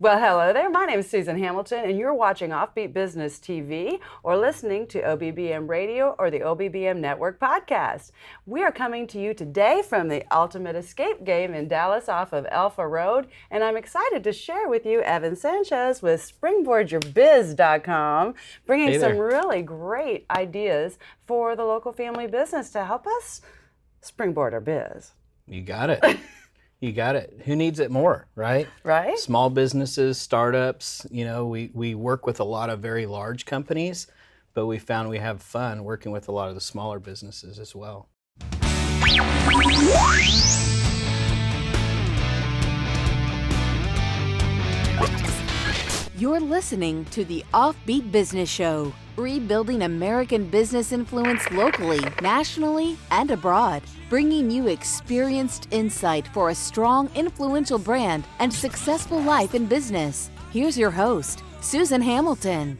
Well, hello there. My name is Susan Hamilton, and you're watching OffBeat Business TV or listening to OBBM Radio or the OBBM Network podcast. We are coming to you today from the Ultimate Escape Game in Dallas off of Alpha Road, and I'm excited to share with you Evan Sanchez with SpringboardYourBiz.com, bringing some really great ideas for the local family business to help us springboard our biz. You got it. You got it. Who needs it more, right? Right. Small businesses, startups, we work with a lot of very large companies, but we found we have fun working with a lot of the smaller businesses as well. You're listening to the OffBeat Business Show, rebuilding American business influence locally, nationally, and abroad, bringing you experienced insight for a strong, influential brand and successful life in business. Here's your host, Susan Hamilton.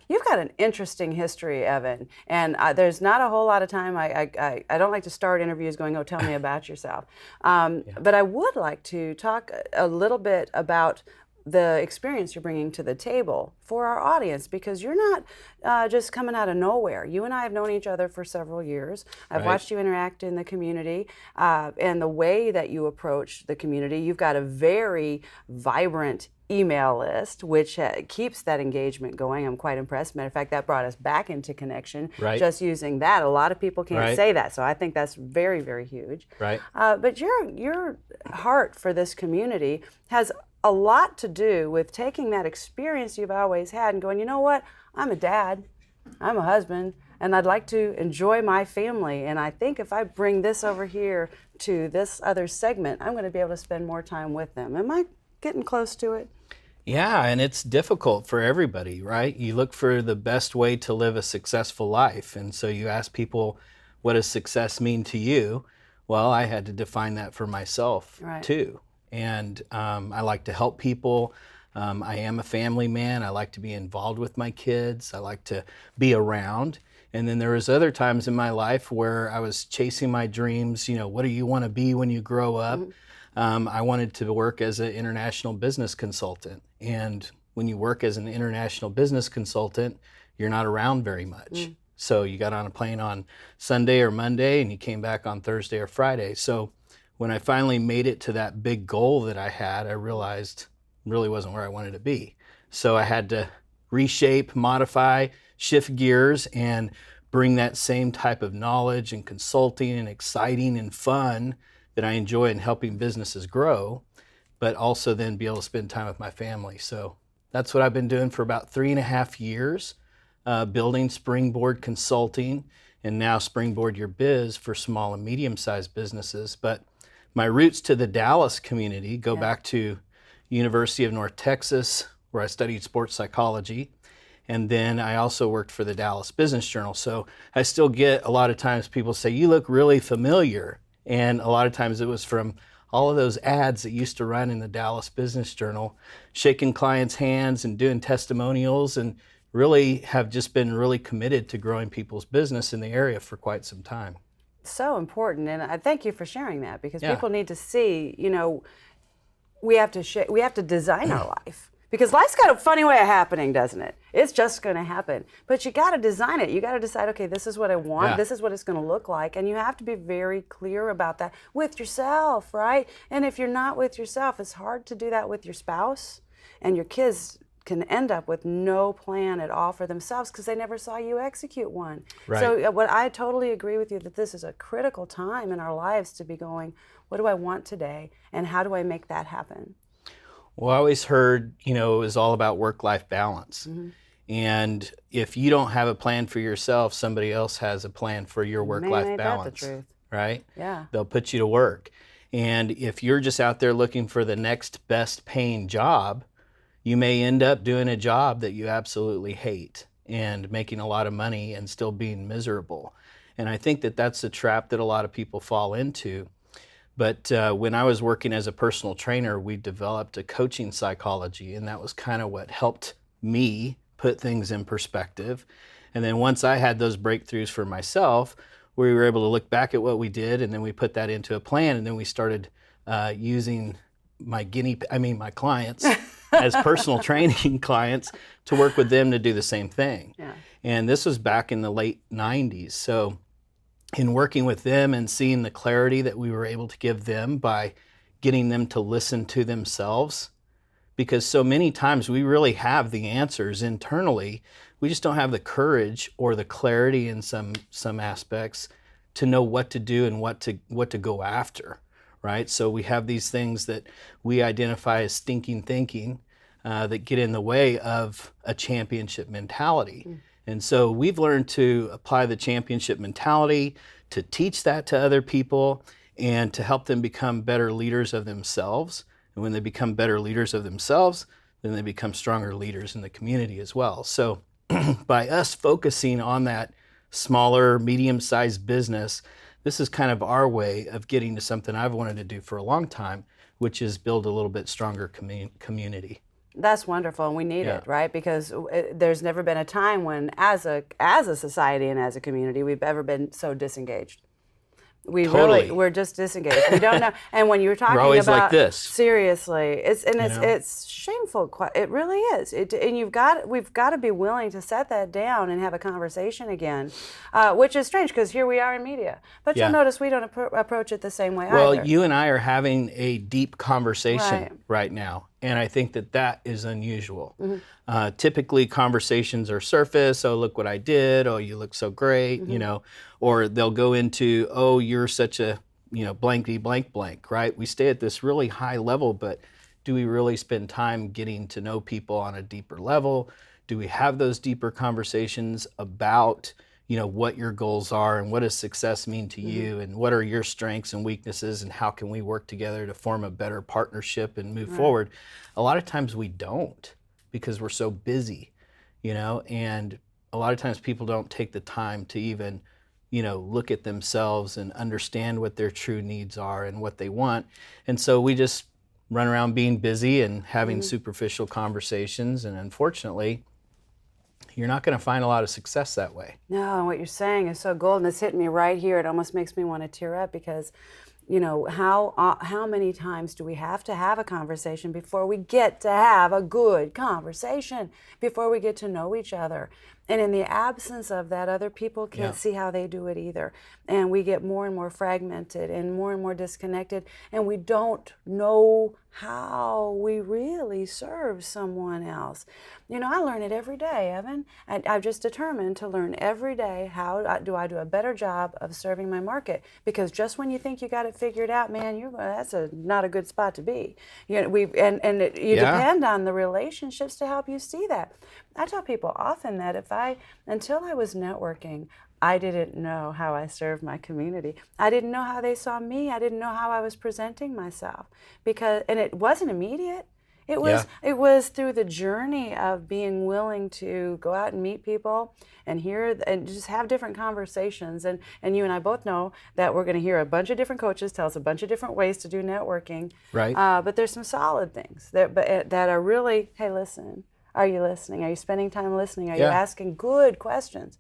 You've got an interesting history, Evan, and there's not a whole lot of time. I don't like to start interviews going, oh, tell me about yourself. But I would like to talk a little bit about the experience you're bringing to the table for our audience, because you're not just coming out of nowhere. You and I have known each other for several years. I've watched you interact in the community, and the way that you approach the community. You've got a very vibrant email list, which keeps that engagement going. I'm quite impressed. Matter of fact, that brought us back into connection. Just using that. A lot of people can't say that, so I think that's very, very huge. But your heart for this community has a lot to do with taking that experience you've always had and going, you know what, I'm a dad, I'm a husband, and I'd like to enjoy my family. And I think if I bring this over here to this other segment, I'm going to be able to spend more time with them. Am I getting close to it? Yeah, and it's difficult for everybody, right? You look for the best way to live a successful life. And so you ask people, what does success mean to you? Well, I had to define that for myself too. And I like to help people. I am a family man. I like to be involved with my kids. I like to be around. And then there was other times in my life where I was chasing my dreams. What do you want to be when you grow up? I wanted to work as an international business consultant. And when you work as an international business consultant, you're not around very much. So you got on a plane on Sunday or Monday and you came back on Thursday or Friday. So when I finally made it to that big goal that I had, I realized it really wasn't where I wanted to be. So I had to reshape, modify, shift gears, and bring that same type of knowledge and consulting and exciting and fun that I enjoy in helping businesses grow, but also then be able to spend time with my family. So that's what I've been doing for about 3.5 years, building Springboard Consulting and now Springboard Your Biz for small and medium-sized businesses. But my roots to the Dallas community go back to University of North Texas, where I studied sports psychology. And then I also worked for the Dallas Business Journal. So I still get a lot of times people say, you look really familiar. And a lot of times it was from all of those ads that used to run in the Dallas Business Journal, shaking clients' hands and doing testimonials, and really have just been really committed to growing people's business in the area for quite some time. So important, and I thank you for sharing that, because people need to see, we have to design our life, because life's got a funny way of happening, doesn't it? It's just going to happen, but you got to design it. You got to decide, okay, this is what I want, this is what it's going to look like, and you have to be very clear about that with yourself, right? And if you're not with yourself, it's hard to do that with your spouse, and your kids can end up with no plan at all for themselves because they never saw you execute one. So what I totally agree with you that this is a critical time in our lives to be going, what do I want today and how do I make that happen? Well, I always heard, it was all about work-life balance. And if you don't have a plan for yourself, somebody else has a plan for your work-life balance. That the truth. Right? Yeah. They'll put you to work. And if you're just out there looking for the next best paying job, you may end up doing a job that you absolutely hate and making a lot of money and still being miserable. And I think that that's a trap that a lot of people fall into. But when I was working as a personal trainer, we developed a coaching psychology, and that was kind of what helped me put things in perspective. And then once I had those breakthroughs for myself, we were able to look back at what we did, and then we put that into a plan, and then we started using my my clients as personal training clients to work with them to do the same thing. Yeah. And this was back in the late 90s. So in working with them and seeing the clarity that we were able to give them by getting them to listen to themselves, because so many times we really have the answers internally, we just don't have the courage or the clarity in some aspects to know what to do and what to go after, right? So we have these things that we identify as stinking thinking that get in the way of a championship mentality. And so we've learned to apply the championship mentality, to teach that to other people, and to help them become better leaders of themselves. And when they become better leaders of themselves, then they become stronger leaders in the community as well. So by us focusing on that smaller, medium-sized business, this is kind of our way of getting to something I've wanted to do for a long time, which is build a little bit stronger community. That's wonderful, and we need Yeah. it, right? Because there's never been a time when, as a society and as a community, we've ever been so disengaged. Totally. We're just disengaged. We don't know. And when you were talking We're always about like this. seriously, it's know? shameful. It really is. And we've got to be willing to set that down and have a conversation again, which is strange because here we are in media. But Yeah. you'll notice we don't approach it the same way Well, either. you and I are having a deep conversation Right. right now, and I think that is unusual. Typically, conversations are surface. Oh, look what I did. Oh, you look so great. Or they'll go into, oh, you're such a blankety blank blank. Right? We stay at this really high level, but do we really spend time getting to know people on a deeper level? Do we have those deeper conversations about what your goals are and what does success mean to you and what are your strengths and weaknesses and how can we work together to form a better partnership and move forward? A lot of times we don't because we're so busy, and a lot of times people don't take the time to even, look at themselves and understand what their true needs are and what they want. And so we just run around being busy and having superficial conversations, and unfortunately, you're not going to find a lot of success that way. No, and what you're saying is so golden. It's hitting me right here. It almost makes me want to tear up because, how many times do we have to have a conversation before we get to have a good conversation, before we get to know each other? And in the absence of that, other people can't see how they do it either. And we get more and more fragmented and more disconnected, and we don't know how we really serve someone else. I learn it every day, Evan. I've just determined to learn every day how do I do a better job of serving my market. Because just when you think you got it figured out, man, that's not a good spot to be. You depend on the relationships to help you see that. I tell people often that until I was networking, I didn't know how I served my community. I didn't know how they saw me. I didn't know how I was presenting myself, and it wasn't immediate. It was through the journey of being willing to go out and meet people and hear and just have different conversations. And you and I both know that we're going to hear a bunch of different coaches tell us a bunch of different ways to do networking. Right. But there's some solid things that are really, hey, listen. Are you listening? Are you spending time listening? Are you asking good questions?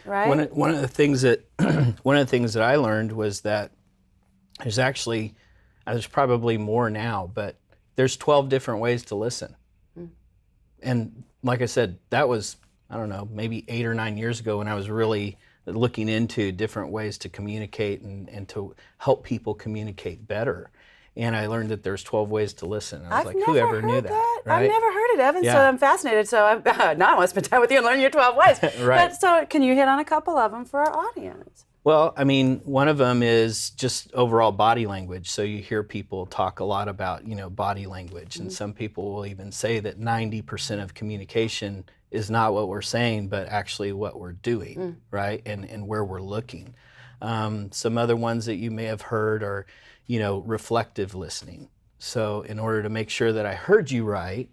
Right. One of the things that I learned was that there's probably more now, but there's 12 different ways to listen. And like I said, that was, I don't know, maybe 8 or 9 years ago when I was really looking into different ways to communicate and to help people communicate better. And I learned that there's 12 ways to listen. I was like, who ever knew that? Right? I've never heard it, Evan, Yeah. so I'm fascinated. So now I want to spend time with you and learn your 12 ways. Right. But so can you hit on a couple of them for our audience? Well, I mean, one of them is just overall body language. So you hear people talk a lot about, body language. And some people will even say that 90% of communication is not what we're saying, but actually what we're doing, right? And where we're looking. Some other ones that you may have heard are, reflective listening. So in order to make sure that I heard you right,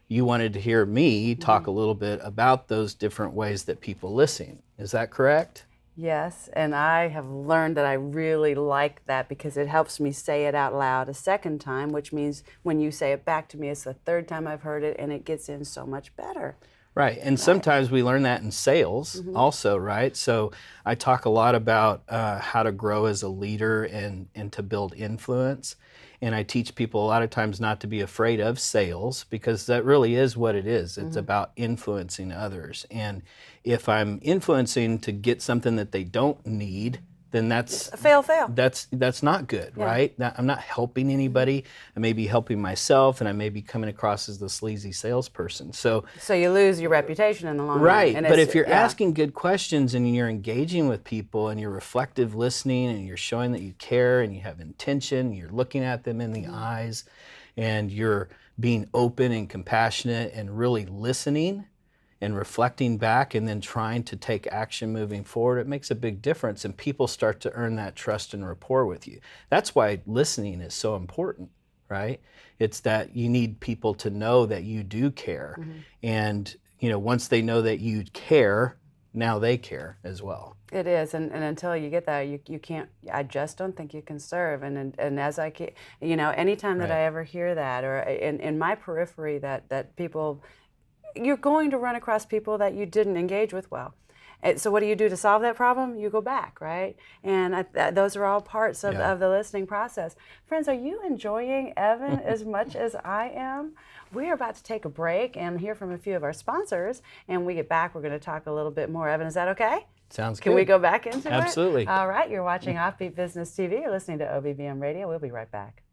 you wanted to hear me talk a little bit about those different ways that people listen. Is that correct? Yes, and I have learned that I really like that because it helps me say it out loud a second time, which means when you say it back to me, it's the third time I've heard it, and it gets in so much better. Right, and sometimes we learn that in sales also, right? So I talk a lot about how to grow as a leader and to build influence. And I teach people a lot of times not to be afraid of sales, because that really is what it is. It's about influencing others. And if I'm influencing to get something that they don't need, then that's fail. That's not good, right? I'm not helping anybody. I may be helping myself, and I may be coming across as the sleazy salesperson. So you lose your reputation in the long run. Right, And but if you're asking good questions and you're engaging with people and you're reflective listening and you're showing that you care and you have intention, you're looking at them in the eyes, and you're being open and compassionate and really listening and reflecting back and then trying to take action moving forward, it makes a big difference, and people start to earn that trust and rapport with you. That's why listening is so important, right? It's that you need people to know that you do care. And once they know that you care, now they care as well. It is, and until you get that, you can't. I just don't think you can serve. And as I, anytime that I ever hear that, or in my periphery, that people, you're going to run across people that you didn't engage with well. And so what do you do to solve that problem? You go back, right? And those are all parts of the listening process. Friends, are you enjoying Evan as much as I am? We are about to take a break and hear from a few of our sponsors. And when we get back, we're going to talk a little bit more. Evan, is that okay? Sounds good. Can we go back into it? Absolutely. All right, you're watching OffBeat Business TV. You're listening to OBBM Radio. We'll be right back.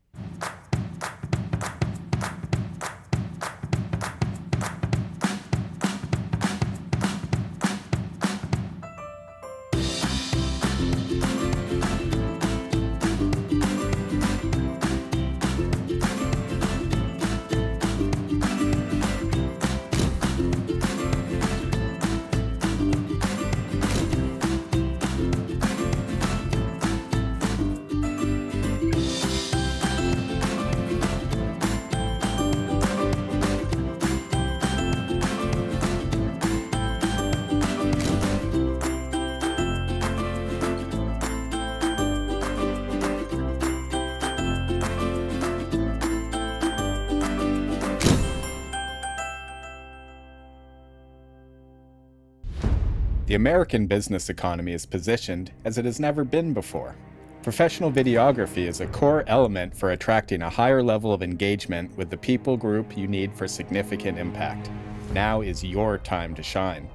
The American business economy is positioned as it has never been before. Professional videography is a core element for attracting a higher level of engagement with the people group you need for significant impact. Now is your time to shine.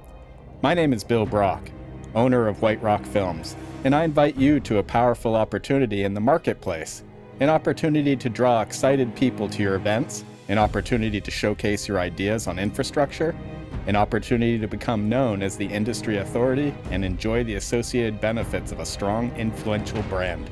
My name is Bill Brock, owner of White Rock Films, and I invite you to a powerful opportunity in the marketplace, an opportunity to draw excited people to your events, an opportunity to showcase your ideas on infrastructure, an opportunity to become known as the industry authority and enjoy the associated benefits of a strong, influential brand.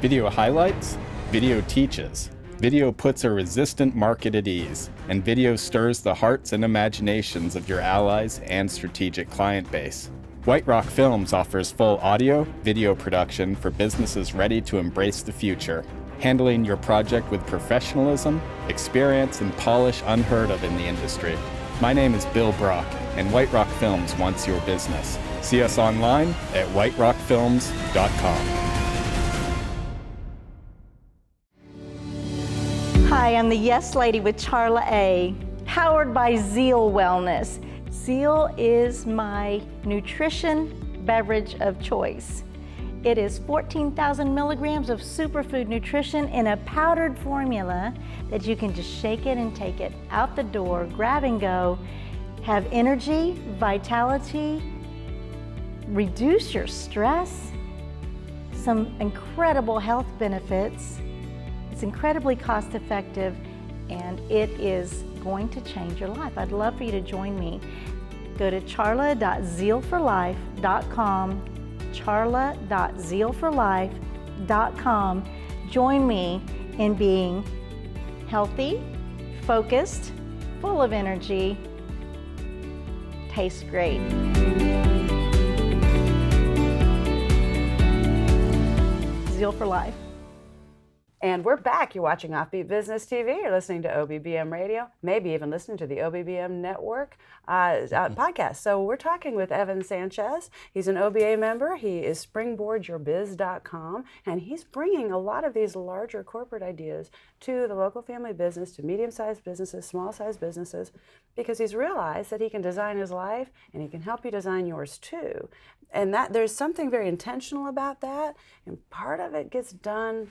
Video highlights, video teaches. Video puts a resistant market at ease, and video stirs the hearts and imaginations of your allies and strategic client base. White Rock Films offers full audio, video production for businesses ready to embrace the future, handling your project with professionalism, experience, and polish unheard of in the industry. My name is Bill Brock, and White Rock Films wants your business. See us online at whiterockfilms.com. Hi, I'm the Yes Lady with Charla A, powered by Zeal Wellness. Zeal is my nutrition beverage of choice. It is 14,000 milligrams of superfood nutrition in a powdered formula that you can just shake it and take it out the door, grab and go, have energy, vitality, reduce your stress, some incredible health benefits. It's incredibly cost effective, and it is going to change your life. I'd love for you to join me. Go to charla.zealforlife.com, charla.zealforlife.com. Join me in being healthy, focused, full of energy, tastes great. Zeal for Life. And we're back. You're watching OffBeat Business TV. You're listening to OBBM Radio, maybe even listening to the OBBM Network podcast. So we're talking with Evan Sanchez. He's an OBA member. He is springboardyourbiz.com, and he's bringing a lot of these larger corporate ideas to the local family business, to medium-sized businesses, small-sized businesses, because he's realized that he can design his life and he can help you design yours too. And that there's something very intentional about that, and part of it gets done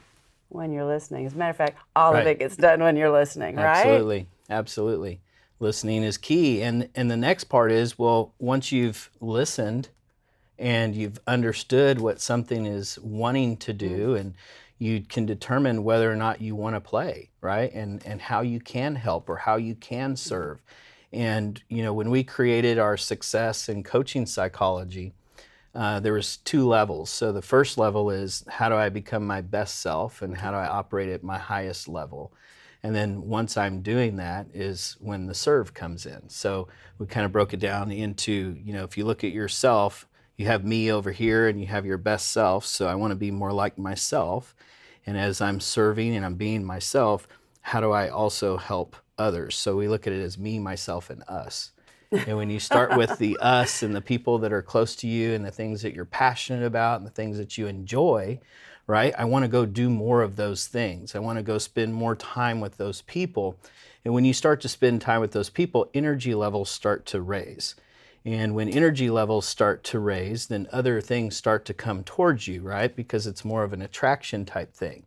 when you're listening. As a matter of fact, all of Right. it gets done when you're listening, right? Absolutely. Absolutely. Listening is key. And the next part is, well, once you've listened and you've understood what something is wanting to do, and you can determine whether or not you want to play, right? And how you can help or how you can serve. And, when we created our success and coaching psychology, there was 2 levels. So the first level is, how do I become my best self and how do I operate at my highest level? And then once I'm doing that is when the serve comes in. So we kind of broke it down into, if you look at yourself, you have me over here and you have your best self. So I want to be more like myself. And as I'm serving and I'm being myself, how do I also help others? So we look at it as me, myself, and us. And when you start with the us and the people that are close to you and the things that you're passionate about and the things that you enjoy, right? I want to go do more of those things. I want to go spend more time with those people. And when you start to spend time with those people, energy levels start to raise. And when energy levels start to raise, then other things start to come towards you, right? Because it's more of an attraction type thing.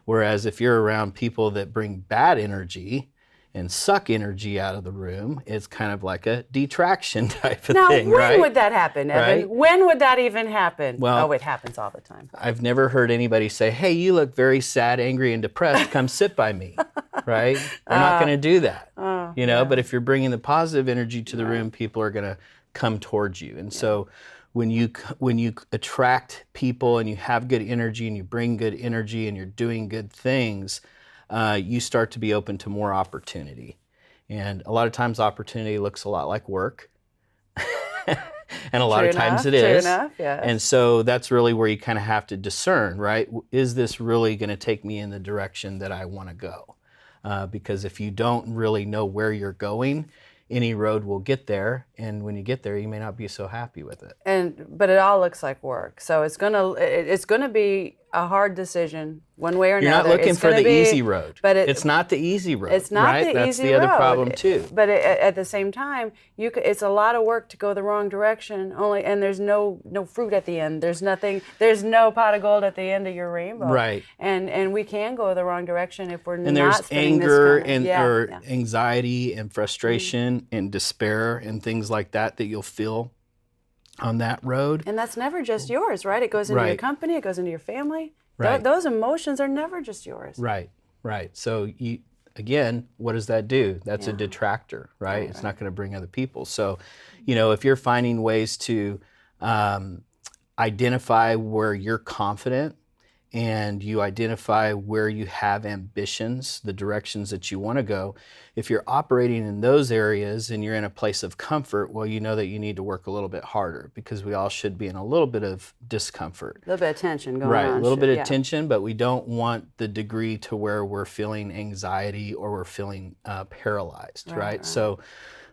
Whereas if you're around people that bring bad energy and suck energy out of the room, it's kind of like a detraction type of thing, Now, right? when would that happen, Evan? Right? When would that even happen? Well, it happens all the time. I've never heard anybody say, hey, you look very sad, angry, and depressed. Come sit by me, right? They're not going to do that, But if you're bringing the positive energy to the room, people are going to come towards you. And so when you attract people and you have good energy and you bring good energy and you're doing good things, you start to be open to more opportunity. And a lot of times opportunity looks a lot like work. And a lot of times it is. True enough, yes. And so that's really where you kind of have to discern, right? Is this really going to take me in the direction that I want to go? Because if you don't really know where you're going, any road will get there, and when you get there, you may not be so happy with it. But it all looks like work, so it's gonna be a hard decision one way or another. You're not looking for the easy road, but it's not the easy road. It's not right? the That's easy the other road. problem too. But at the same time, it's a lot of work to go the wrong direction. And there's no fruit at the end. There's nothing. There's no pot of gold at the end of your rainbow. Right. And we can go the wrong direction if we're And not there's spending anger this kind of, anxiety and frustration and despair and things like that you'll feel on that road. And that's never just yours, right? It goes into your company. It goes into your family. Right. Those emotions are never just yours. Right. So again, what does that do? That's a detractor, right? It's not going to bring other people. So, if you're finding ways to identify where you're confident and you identify where you have ambitions, the directions that you want to go, if you're operating in those areas and you're in a place of comfort, well, you know that you need to work a little bit harder, because we all should be in a little bit of discomfort. A little bit of tension going on. Right, a little bit of tension, but we don't want the degree to where we're feeling anxiety or we're feeling paralyzed, right? So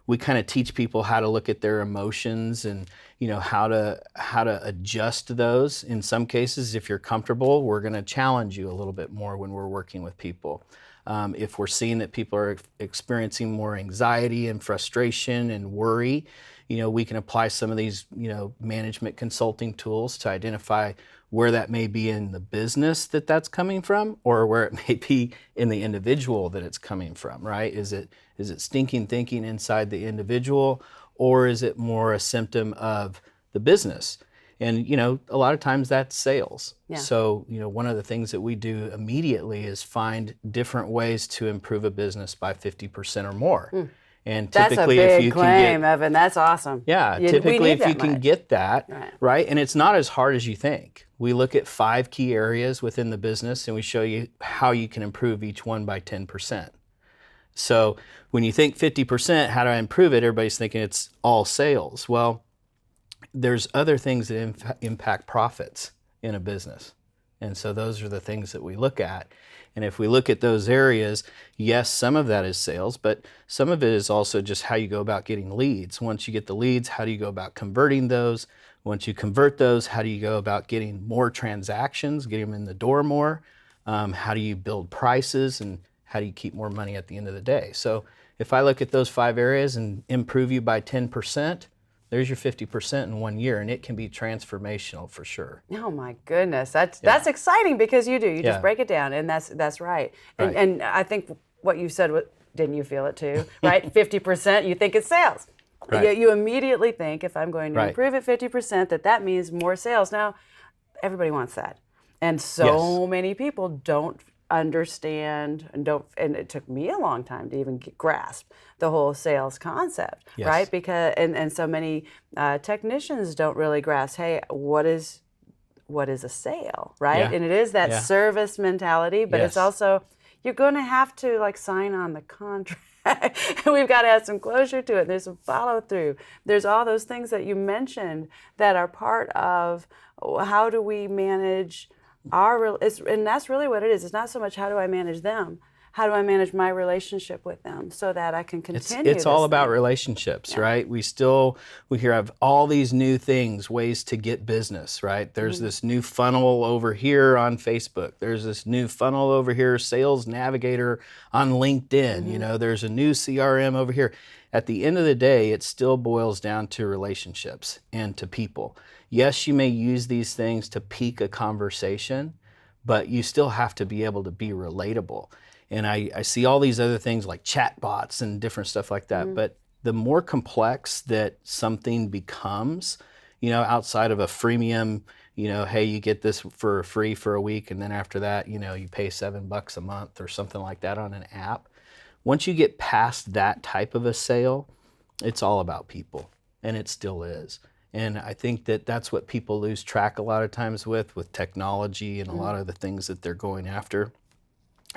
we kind of teach people how to look at their emotions and how to adjust those. In some cases, if you're comfortable, we're going to challenge you a little bit more when we're working with people. If we're seeing that people are experiencing more anxiety and frustration and worry, we can apply some of these, management consulting tools to identify where that may be in the business that's coming from, or where it may be in the individual that it's coming from, right? Is it stinking thinking inside the individual, or is it more a symptom of the business? And, a lot of times that's sales. Yeah. So, one of the things that we do immediately is find different ways to improve a business by 50% or more. And typically, that's a big if you claim, can get, Evan. That's awesome. Yeah, typically if you can get that, right? And it's not as hard as you think. We look at 5 key areas within the business and we show you how you can improve each one by 10%. So when you think 50%, how do I improve it? Everybody's thinking it's all sales. Well, there's other things that impact profits in a business. And so those are the things that we look at. And if we look at those areas, yes, some of that is sales, but some of it is also just how you go about getting leads. Once you get the leads, how do you go about converting those? Once you convert those, how do you go about getting more transactions, getting them in the door more? How do you build prices, and how do you keep more money at the end of the day? So if I look at those 5 areas and improve you by 10%, there's your 50% in 1 year, and it can be transformational for sure. Oh my goodness, that's exciting because you Yeah. just break it down, and that's right. Right. And I think what you said, didn't you feel it too? Right, 50%, you think it's sales. Right. You immediately think, if I'm going to Right. improve it 50%, that means more sales. Now, everybody wants that, and so many people don't understand and it took me a long time to even grasp the whole sales concept. Yes. Right, because and so many technicians don't really grasp, hey, what is a sale, right? Yeah. And it is that Yeah. service mentality, but it's Yes. also, you're going to have to like sign on the contract. We've got to have some closure to it. There's some follow through. There's all those things that you mentioned that are part of how do we manage and that's really what it is. It's not so much how do I manage them, how do I manage my relationship with them so that I can continue. It's all this about thing. relationships, right? We hear of all these new things, ways to get business, right? There's this new funnel over here on Facebook. There's this new funnel over here, Sales Navigator on LinkedIn. You know, there's a new CRM over here. At the end of the day, it still boils down to relationships and to people. Yes, you may use these things to peak a conversation, but you still have to be able to be relatable. And I see all these other things like chatbots and different stuff like that. But the more complex that something becomes, you know, outside of a freemium, you know, hey, you get this for free for a week, and then after that, you know, you pay $7 a month or something like that on an app. Once you get past that type of a sale, it's all about people, and it still is. And I think that that's what people lose track a lot of times with technology and a lot of the things that they're going after.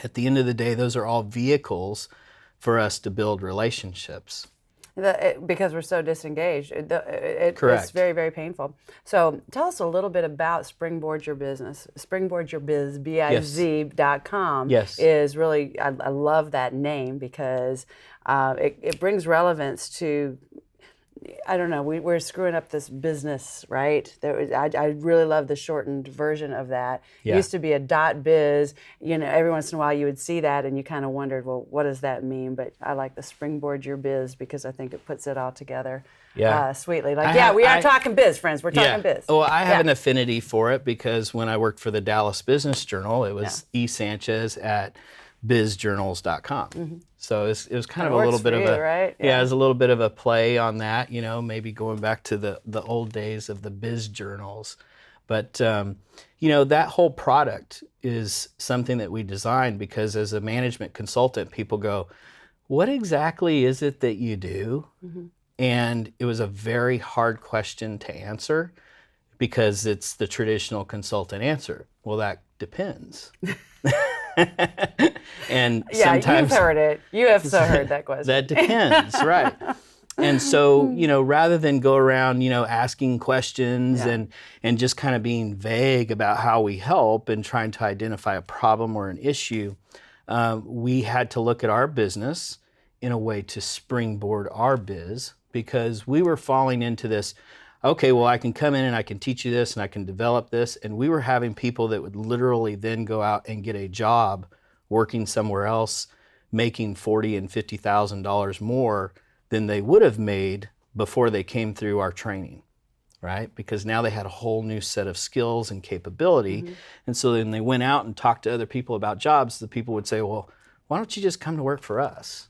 At the end of the day, those are all vehicles for us to build relationships. Because we're so disengaged. Correct. It's very, very painful. So tell us a little bit about Springboard Your Business. Springboard Your Biz, BIZ.com Yes. is really, I love that name because it brings relevance to, I don't know, we're screwing up this business, right? I really love the shortened version of that. Yeah. It used to be a .biz. You know, every once in a while you would see that and you kind of wondered, well, what does that mean? But I like the Springboard Your Biz because I think it puts it all together sweetly. Like, we are talking biz, friends. We're talking biz. Well, I have an affinity for it because when I worked for the Dallas Business Journal, it was E. Sanchez at bizjournals.com. So it was kind of a little bit of a right? it was a little bit of a play on that, you know, maybe going back to the old days of the biz journals. But you know, that whole product is something that we designed because as a management consultant, people go, "What exactly is it that you do?" And it was a very hard question to answer because it's the traditional consultant answer. Well, that depends. And sometimes you've heard it. You have so heard that question. that depends, right? And so, you know, rather than go around, you know, asking questions and just kind of being vague about how we help and trying to identify a problem or an issue, we had to look at our business in a way to springboard our biz because we were falling into this, okay, well, I can come in and I can teach you this and I can develop this. And we were having people that would literally then go out and get a job working somewhere else, making $40,000 and $50,000 more than they would have made before they came through our training, right? Because now they had a whole new set of skills and capability. And so then they went out and talked to other people about jobs. The people would say, well, why don't you just come to work for us?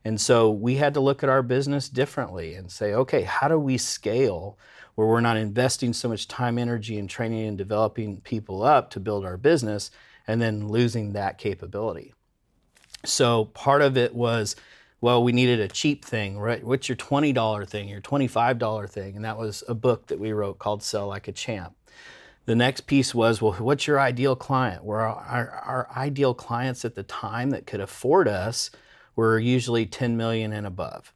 And so we had to look at our business differently and say, okay, how do we scale where we're not investing so much time, energy, and training and developing people up to build our business and then losing that capability? So part of it was, well, we needed a cheap thing, right? What's your $20 thing, your $25 thing? And that was a book that we wrote called Sell Like a Champ. The next piece was, well, what's your ideal client? Well, our ideal clients at the time that could afford us were usually 10 million and above.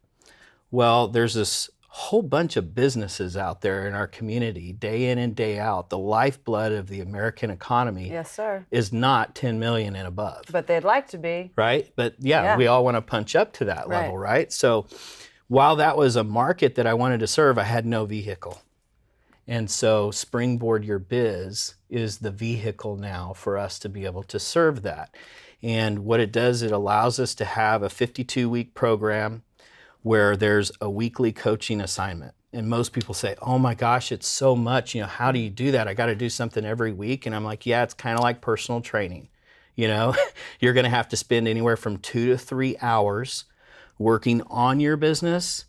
Well, there's this whole bunch of businesses out there in our community, day in and day out. The lifeblood of the American economy Yes, sir. is not 10 million and above. But they'd like to be. Right? But Yeah. we all want to punch up to that level, right? So while that was a market that I wanted to serve, I had no vehicle. And so Springboard Your Biz is the vehicle now for us to be able to serve that. And what it does, it allows us to have a 52-week program where there's a weekly coaching assignment. And most people say, oh my gosh, it's so much. You know, how do you do that? I got to do something every week. And I'm like, yeah, it's kind of like personal training. You know, you're going to have to spend anywhere from 2 to 3 hours working on your business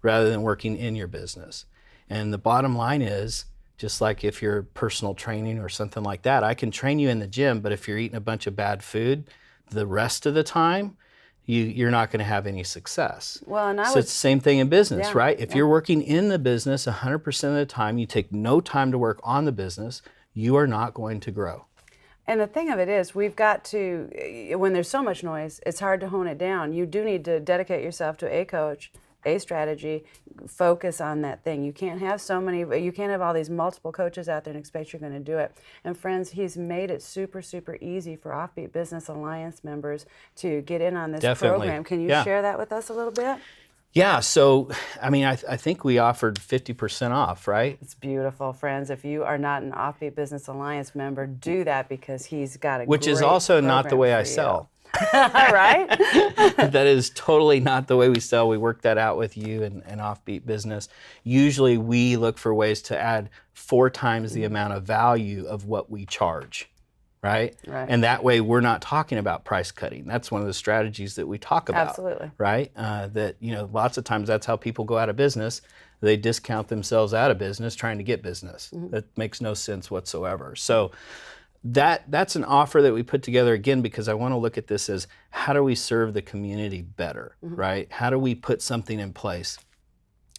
rather than working in your business. And the bottom line is, just like if you're personal training or something like that, I can train you in the gym, but if you're eating a bunch of bad food, the rest of the time, you're not going to have any success. Well, and so it's the same thing in business, Yeah, right? If you're working in the business 100% of the time, you take no time to work on the business, you are not going to grow. And the thing of it is, we've got to, when there's so much noise, it's hard to hone it down. You do need to dedicate yourself to a coach, a strategy, focus on that thing. You can't have you can't have all these multiple coaches out there and expect you're going to do it. And friends, he's made it super, super easy for OffBeat Business Alliance members to get in on this program. Can you share that with us a little bit? Yeah, so, I mean, I think we offered 50% off, right? It's beautiful, friends. If you are not an OffBeat Business Alliance member, do that because he's got a Which is also not the way I sell. Right? That is totally not the way we sell. We work that out with you and OffBeat Business. Usually we look for ways to add 4 times the amount of value of what we charge, right? And that way we're not talking about price cutting. That's one of the strategies that we talk about. Absolutely. Right? That, you know, lots of times that's how people go out of business. They discount themselves out of business trying to get business. That makes no sense whatsoever. So that's an offer that we put together again because I want to look at this as how do we serve the community better, right? How do we put something in place?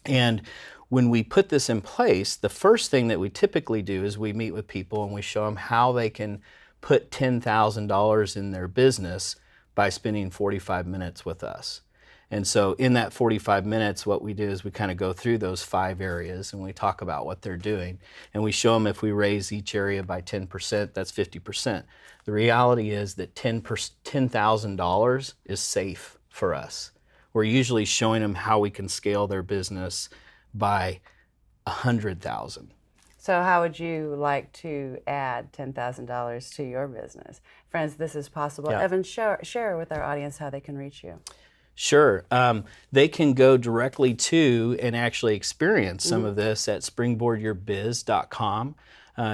And when we put this in place, the first thing that we typically do is we meet with people and we show them how they can put $10,000 in their business by spending 45 minutes with us. And so in that 45 minutes, what we do is we kind of go through those 5 areas and we talk about what they're doing. And we show them if we raise each area by 10%, that's 50%. The reality is that $10,000 is safe for us. We're usually showing them how we can scale their business by $100,000. So how would you like to add $10,000 to your business? Friends, this is possible. Evan, share with our audience how they can reach you. Sure. They can go directly to and actually experience some of this at springboardyourbiz.com.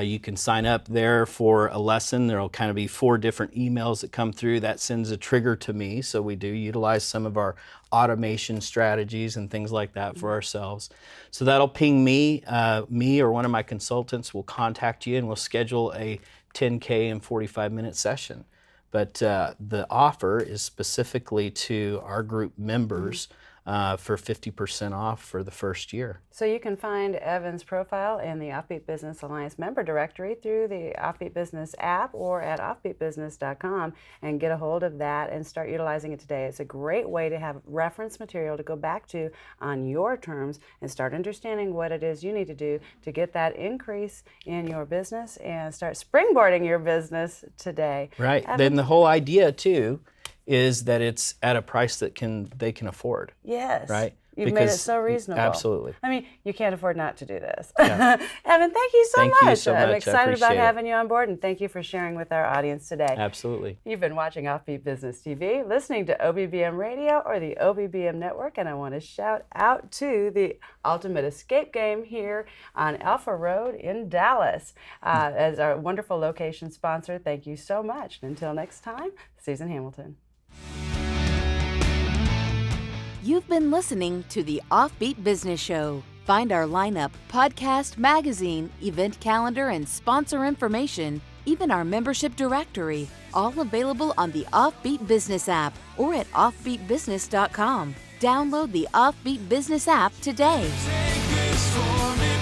You can sign up there for a lesson. There'll kind of be 4 different emails that come through. That sends a trigger to me. So we do utilize some of our automation strategies and things like that for ourselves. So that'll ping me. Me or one of my consultants will contact you and we'll schedule a 10K and 45-minute session. But the offer is specifically to our group members for 50% off for the first year. So you can find Evan's profile in the OffBeat Business Alliance member directory through the OffBeat Business app or at offbeatbusiness.com and get a hold of that and start utilizing it today. It's a great way to have reference material to go back to on your terms and start understanding what it is you need to do to get that increase in your business and start springboarding your business today. Right. Evan? Then the whole idea too is that it's at a price that they can afford. Yes. Right? You've made it so reasonable. Absolutely. I mean, you can't afford not to do this. Yeah. Evan, thank you so Thank much. you so much. I'm I excited about appreciate it. having you on board, and thank you for sharing with our audience today. Absolutely. You've been watching OffBeat Business TV, listening to OBBM Radio or the OBBM Network, and I want to shout out to the Ultimate Escape Game here on Alpha Road in Dallas as our wonderful location sponsor. Thank you so much. And until next time, Susan Hamilton. You've been listening to the OffBeat Business Show. Find our lineup, podcast, magazine, event calendar, and sponsor information, even our membership directory, all available on the OffBeat Business app or at offbeatbusiness.com. Download the OffBeat Business app today. Take this for me.